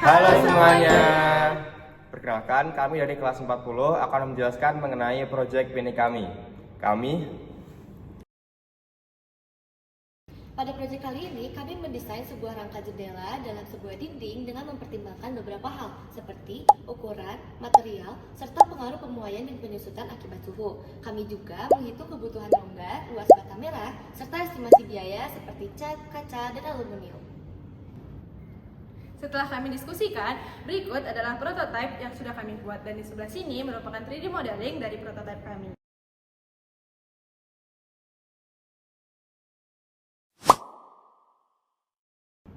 Halo semuanya. Perkenalkan, kami dari kelas 40 akan menjelaskan mengenai proyek mini kami. Pada proyek kali ini, kami mendesain sebuah rangka jendela dalam sebuah dinding dengan mempertimbangkan beberapa hal, seperti ukuran, material, serta pengaruh pemuaian dan penyusutan akibat suhu. Kami juga menghitung kebutuhan longgar, luas bata merah, serta estimasi biaya seperti cat, kaca, dan aluminium. Setelah kami diskusikan, berikut adalah prototipe yang sudah kami buat, dan di sebelah sini merupakan 3D modeling dari prototipe kami.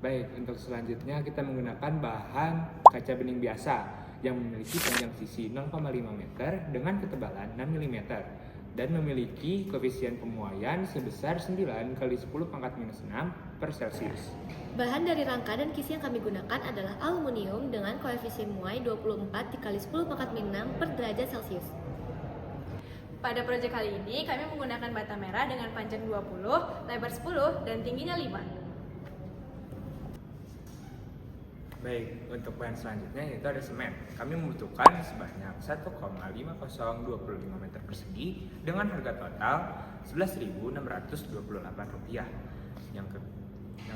Baik, untuk selanjutnya kita menggunakan bahan kaca bening biasa yang memiliki panjang sisi 0,5 meter dengan ketebalan 6 mm dan memiliki koefisien pemuaian sebesar 9 kali 10 pangkat minus 6 per Celsius. Bahan dari rangka dan kisi yang kami gunakan adalah aluminium dengan koefisien muai 24 dikali 10 pangkat min 6 per derajat Celcius. Pada proyek kali ini, kami menggunakan bata merah dengan panjang 20, lebar 10, dan tingginya 5. Baik, untuk bahan selanjutnya yaitu ada semen. Kami membutuhkan sebanyak 1,5025 meter persegi dengan harga total Rp11.628. Yang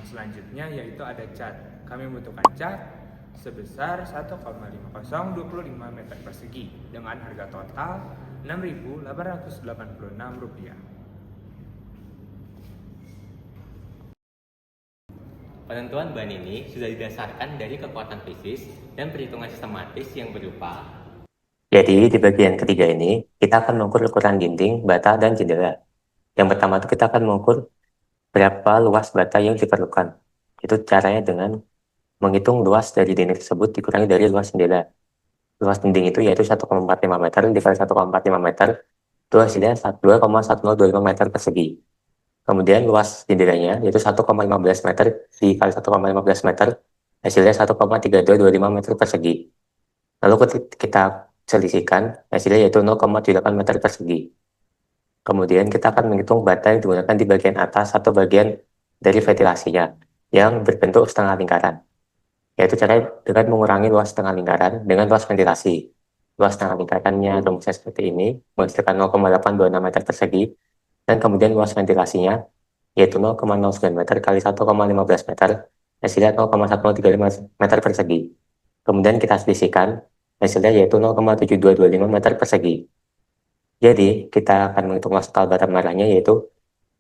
selanjutnya yaitu ada cat. Kami membutuhkan cat sebesar 1,5025 meter persegi dengan harga total Rp6.886. Penentuan bahan ini sudah didasarkan dari kekuatan fisis dan perhitungan sistematis yang berupa. Jadi di bagian ketiga ini, kita akan mengukur ukuran dinding, bata, dan jendela. Yang pertama itu kita akan mengukur berapa luas bata yang diperlukan. Itu caranya dengan menghitung luas dari dinding tersebut dikurangi dari luas jendela. Luas dinding itu yaitu 1,45 meter dikali 1,45 meter, itu hasilnya 2,1025 meter persegi. Kemudian luas jendelanya yaitu 1,15 meter dikali 1,15 meter, hasilnya 1,3225 meter persegi. Lalu kita selisihkan, hasilnya yaitu 0,78 meter persegi. Kemudian kita akan menghitung bata yang digunakan di bagian atas atau bagian dari ventilasinya yang berbentuk setengah lingkaran. Yaitu caranya dengan mengurangi luas setengah lingkaran dengan luas ventilasi. Luas setengah lingkarannya rumusnya seperti ini, menghasilkan 0,826 meter persegi. Dan kemudian luas ventilasinya yaitu 0,09 meter kali 1,15 meter, hasilnya 0,1035 meter persegi. Kemudian kita selisihkan, hasilnya yaitu 0,7225 meter persegi. Jadi kita akan menghitung luas total bata merahnya yaitu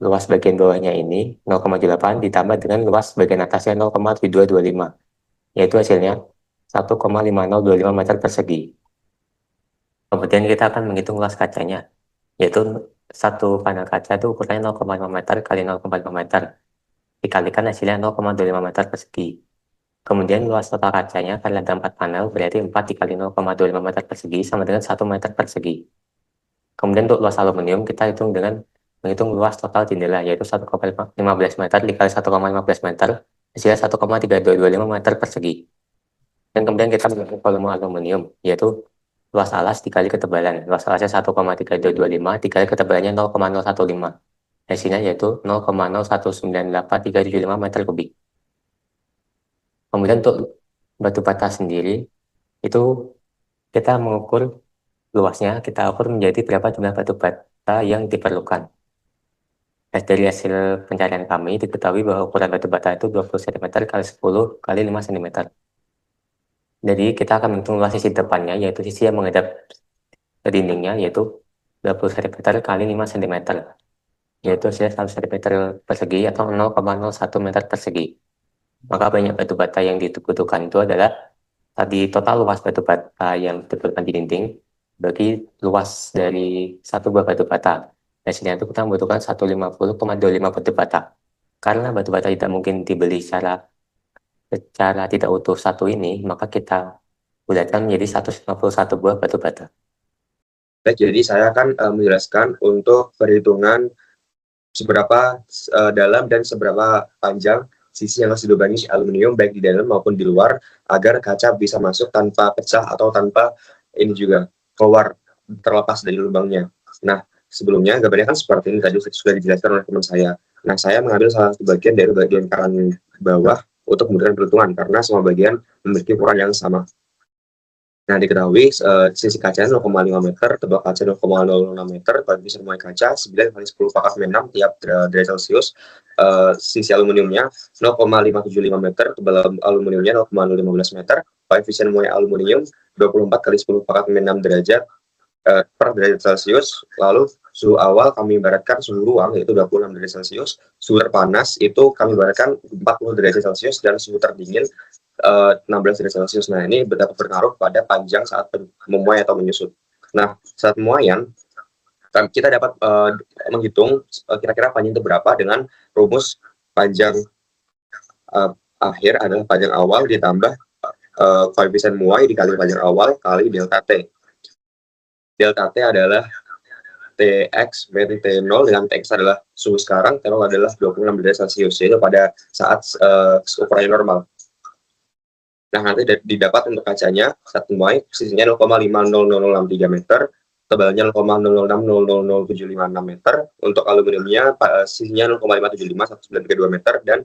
luas bagian bawahnya ini 0,8 ditambah dengan luas bagian atasnya 0,7225, yaitu hasilnya 1,5025 meter persegi. Kemudian kita akan menghitung luas kacanya, yaitu satu panel kaca itu ukurannya 0,5 meter kali 0,5 meter dikalikan hasilnya 0,25 meter persegi. Kemudian luas total kacanya karena ada 4 panel berarti 4 dikali 0,25 meter persegi sama dengan 1 meter persegi. Kemudian untuk luas aluminium kita hitung dengan menghitung luas total jendela yaitu 1,15 meter dikali 1,15 meter hasilnya 1,3225 meter persegi. Dan kemudian kita menghitung volume aluminium yaitu luas alas dikali ketebalan. Luas alasnya 1,3225 dikali ketebalannya 0,015. Hasilnya yaitu 0,0198375 meter kubik. Kemudian untuk batu bata sendiri, itu kita mengukur luasnya, kita ukur menjadi berapa jumlah batu bata yang diperlukan. Dari hasil pencarian kami, diketahui bahwa ukuran batu bata itu 20 cm kali 10 kali 5 cm. Jadi kita akan menghitung luas sisi depannya, yaitu sisi yang menghadap ke dindingnya, yaitu 20 cm kali 5 cm, yaitu hasilnya 100 cm persegi atau 0,01 meter persegi. Maka banyak batu bata yang dibutuhkan itu adalah tadi total luas batu bata yang dibutuhkan di dinding bagi luas dari satu buah batu bata. Hasilnya itu kita membutuhkan 150,25 batu bata. Karena batu bata tidak mungkin dibeli secara tidak utuh satu ini, maka kita bulatkan menjadi 151 buah batu bata. Jadi saya akan menjelaskan untuk perhitungan seberapa dalam dan seberapa panjang sisi yang harus dilubangi aluminium baik di dalam maupun di luar agar kaca bisa masuk tanpa pecah atau tanpa ini juga keluar terlepas dari lubangnya. Nah, sebelumnya gambarnya kan seperti ini tadi sudah dijelaskan oleh teman saya. Nah, saya mengambil salah satu bagian dari bagian kanan bawah untuk memudahkan perhitungan karena semua bagian memiliki ukuran yang sama. Nah, diketahui sisi kacanya 0,5 meter, tebal kaca 0,06 meter, koefisien muai kaca 9 kali 10 pangkat 6 tiap derajat Celcius. Sisi aluminiumnya 0,575 meter, tebal aluminiumnya 0,015 meter, koefisien muai aluminium 24 kali 10 pangkat 6 derajat per derajat Celcius. Lalu suhu awal kami ibaratkan suhu ruang yaitu 26 derajat Celcius, suhu terpanas itu kami ibaratkan 40 derajat Celcius, dan suhu terdingin 16 derajat Celcius. Nah, ini dapat berpengaruh pada panjang saat memuai atau menyusut. Nah, saat pemuaian kita dapat menghitung kira-kira panjang itu berapa dengan rumus panjang akhir adalah panjang awal ditambah koefisien muai dikali panjang awal kali delta T. Delta T adalah Tx berarti T0 dengan Tx adalah suhu sekarang, T0 adalah 26 derajat Celcius, yaitu pada saat ukurannya normal. Nah, nanti didapat untuk kacanya saat memuai sisinya 0,50063 meter, tebalnya 0,006000756 meter, untuk aluminiumnya sisinya 0,5751932 meter, dan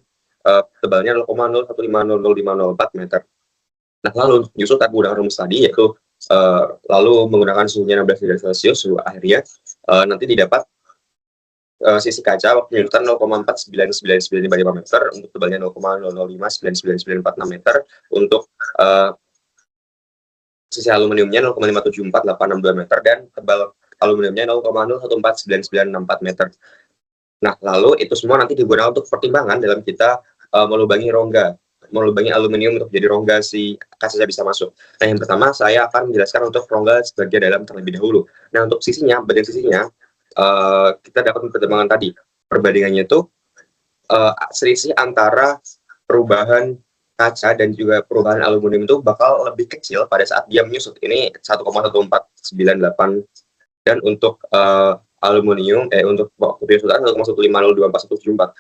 tebalnya 0,015004 meter. Nah, lalu nyusul tak menggunakan rumus tadi, yaitu lalu menggunakan suhunya 16 derajat Celcius, suhu akhirnya, nanti didapat sisi kaca waktu penyusutan 0,49995 meter, untuk tebalnya 0,0059946 meter, untuk sisi aluminiumnya 0,5748662 meter, dan tebal aluminiumnya 0,014994 meter. Nah, lalu itu semua nanti digunakan untuk pertimbangan dalam kita melubangi aluminium untuk jadi rongga si kaca bisa masuk. Nah, yang pertama saya akan menjelaskan untuk rongga sebagian dalam terlebih dahulu. Nah, untuk sisinya, bagian sisinya kita dapat pertimbangan tadi. Perbandingannya itu selisih antara perubahan kaca dan juga perubahan aluminium itu bakal lebih kecil pada saat dia menyusut. Ini 1,1498, dan untuk aluminium untuk penyusutan 1,150247174.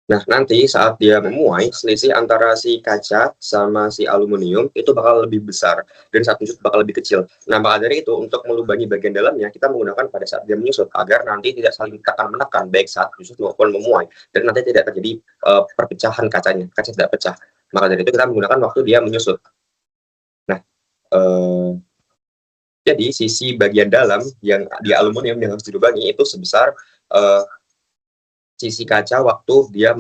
Nah, nanti saat dia memuai, selisih antara si kaca sama si aluminium itu bakal lebih besar, dan saat menyusut bakal lebih kecil. Nah, maka dari itu, untuk melubangi bagian dalamnya, kita menggunakan pada saat dia menyusut, agar nanti tidak saling tekan-menekan, baik saat menyusut maupun memuai, dan nanti tidak terjadi perpecahan kacanya, kaca tidak pecah. Maka dari itu, kita menggunakan waktu dia menyusut. Nah, jadi sisi bagian dalam yang di aluminium yang harus dilubangi itu sebesar sisi kaca waktu dia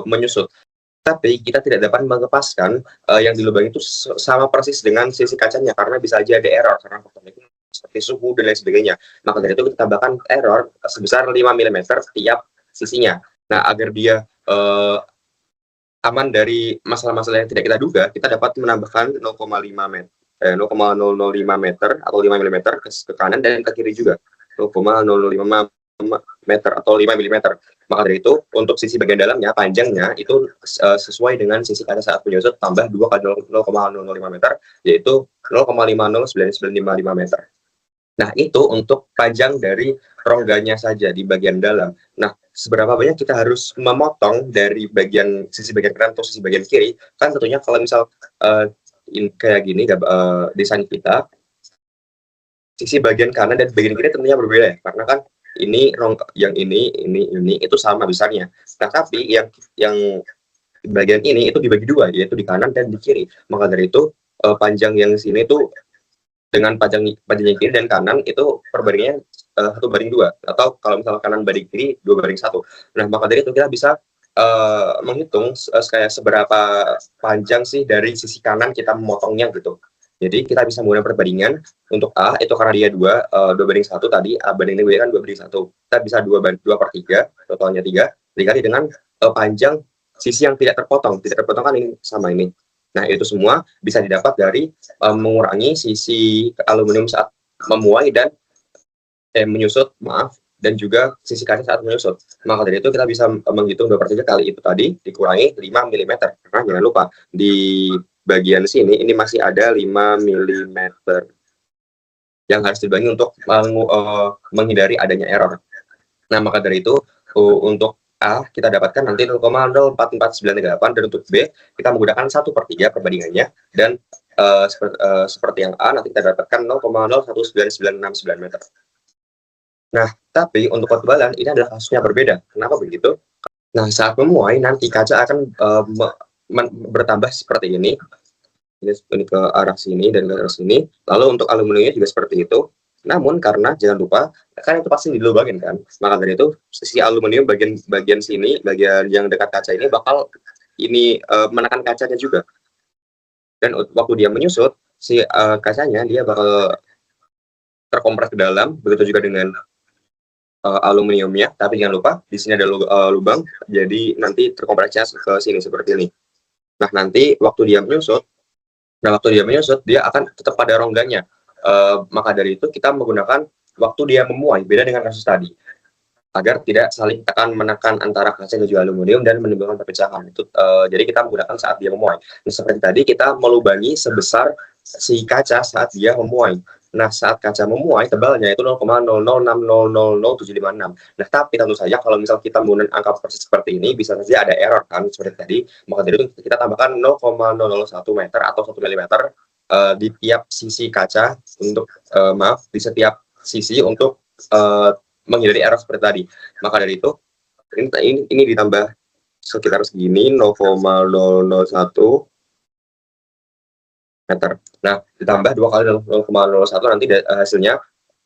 menyusut. Tapi kita tidak dapat melepaskan yang dilubangi itu sama persis dengan sisi kacanya, karena bisa aja ada error karena faktor seperti suhu dan lain sebagainya. Maka dari itu kita tambahkan error sebesar 5 mm tiap sisinya. Nah, agar dia aman dari masalah-masalah yang tidak kita duga, kita dapat menambahkan 0,05 meter atau 5 mm ke kanan dan ke kiri juga. 0,005 meter atau 5 mm. Maka dari itu, untuk sisi bagian dalamnya, panjangnya itu sesuai dengan sisi kaca saat menyusut tambah 2 kali 0,005 meter, yaitu 0,509955 meter. Nah, itu untuk panjang dari rongganya saja di bagian dalam. Nah, seberapa banyak kita harus memotong dari sisi bagian kanan atau sisi bagian kiri? Kan tentunya kalau misal kayak gini desain kita, sisi bagian kanan dan bagian kiri tentunya berbeda, karena kan ini yang ini itu sama besarnya. Nah, tapi yang bagian ini itu dibagi dua, yaitu di kanan dan di kiri. Maka dari itu panjang yang sini itu dengan panjang yang kiri dan kanan itu perbandingannya 1:2, atau kalau misalnya kanan banding kiri 2:1. Nah, maka dari itu kita bisa menghitung kayak seberapa panjang sih dari sisi kanan kita memotongnya gitu. Jadi kita bisa menggunakan perbandingan untuk A itu karena dia 2:1 tadi, A banding B kan 2:1. Kita bisa 2/3, totalnya 3, dikali dengan panjang sisi yang tidak terpotong. Tidak terpotong kan ini sama ini. Nah, itu semua bisa didapat dari mengurangi sisi aluminium saat memuai dan menyusut, dan juga sisi kaca saat menyusut. Maka dari itu kita bisa menghitung 2/3 kali itu tadi dikurangi 5 mm. Karena jangan lupa di bagian sini ini masih ada 5 mm yang harus dibagi untuk menghindari adanya error. Nah, maka dari itu untuk A kita dapatkan nanti 0,04498, dan untuk B kita menggunakan 1/3 perbandingannya, dan seperti yang A nanti kita dapatkan 0,019969 meter. Nah, tapi untuk ketebalan ini adalah kasusnya berbeda. Kenapa begitu? Nah, saat memuai nanti kaca akan bertambah seperti ini ke arah sini dan ke arah sini. Lalu untuk aluminiumnya juga seperti itu. Namun karena jangan lupa kan itu pasti dilubangin kan, maka dari itu sisi aluminium bagian sini, bagian yang dekat kaca ini bakal menekan kacanya juga. Dan waktu dia menyusut si kacanya dia bakal terkompres ke dalam, begitu juga dengan aluminiumnya. Tapi jangan lupa di sini ada lubang, jadi nanti terkompresnya ke sini seperti ini. Nah nanti waktu dia menyusut dia akan tetap pada rongganya. Maka dari itu kita menggunakan waktu dia memuai, beda dengan kasus tadi, agar tidak saling menekan antara kaca dan juga aluminium dan menimbulkan perpecahan. Itu jadi kita menggunakan saat dia memuai. Nah, seperti tadi kita melubangi sebesar si kaca saat dia memuai. Nah, saat kaca memuai tebalnya itu 0,006000756. Nah, tapi tentu saja kalau misal kita menggunakan angka persis seperti ini bisa saja ada error kan seperti tadi. Maka dari itu kita tambahkan 0,001 meter atau 1 mm di tiap sisi kaca untuk di setiap sisi untuk menghindari error seperti tadi. Maka dari itu ini ditambah sekitar segini 0,001 meter. Nah, ditambah 2 kali 0,01 nanti hasilnya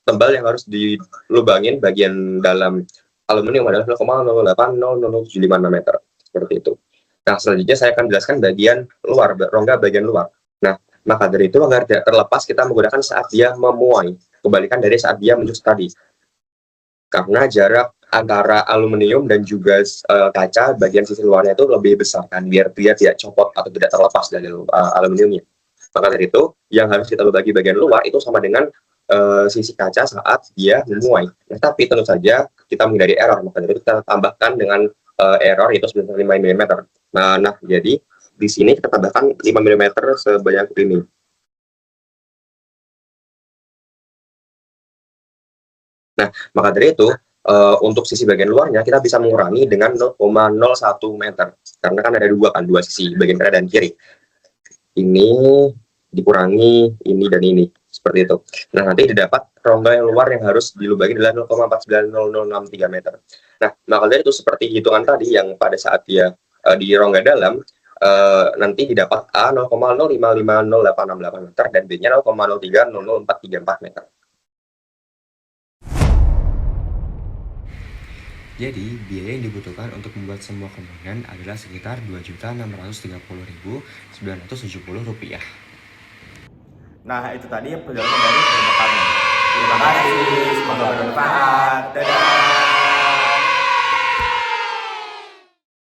tebal yang harus dilubangin bagian dalam aluminium adalah 0,0800756 meter. Seperti itu. Nah, selanjutnya saya akan jelaskan bagian luar, rongga bagian luar. Nah, maka dari itu agar tidak terlepas kita menggunakan saat dia memuai, kebalikan dari saat dia menyusut tadi. Karena jarak antara aluminium dan juga kaca bagian sisi luarnya itu lebih besar kan, biar dia tidak copot atau tidak terlepas dari aluminiumnya. Maka dari itu yang harus kita bagi bagian luar itu sama dengan sisi kaca saat dia memuai. Nah, tapi tentu saja kita menghindari error, maka dari itu kita tambahkan dengan error itu sebesar 5 mm. Nah, jadi di sini kita tambahkan 5 mm sebanyak ini. Nah, maka dari itu untuk sisi bagian luarnya kita bisa mengurangi dengan 0,01 meter. Karena kan ada dua sisi, bagian kanan dan kiri. Ini dikurangi ini dan ini, seperti itu. Nah, nanti didapat rongga yang luar yang harus dilubangi adalah 0,490063 meter. Nah, maka dari itu seperti hitungan tadi yang pada saat dia di rongga dalam nanti didapat A 0,0550868 meter dan B-nya 0,0300434 meter. Jadi, biaya yang dibutuhkan untuk membuat semua komponen adalah sekitar Rp2.630.970. Nah, itu tadi perjalanan dari kami. Terima kasih, semoga bermanfaat. Dadah!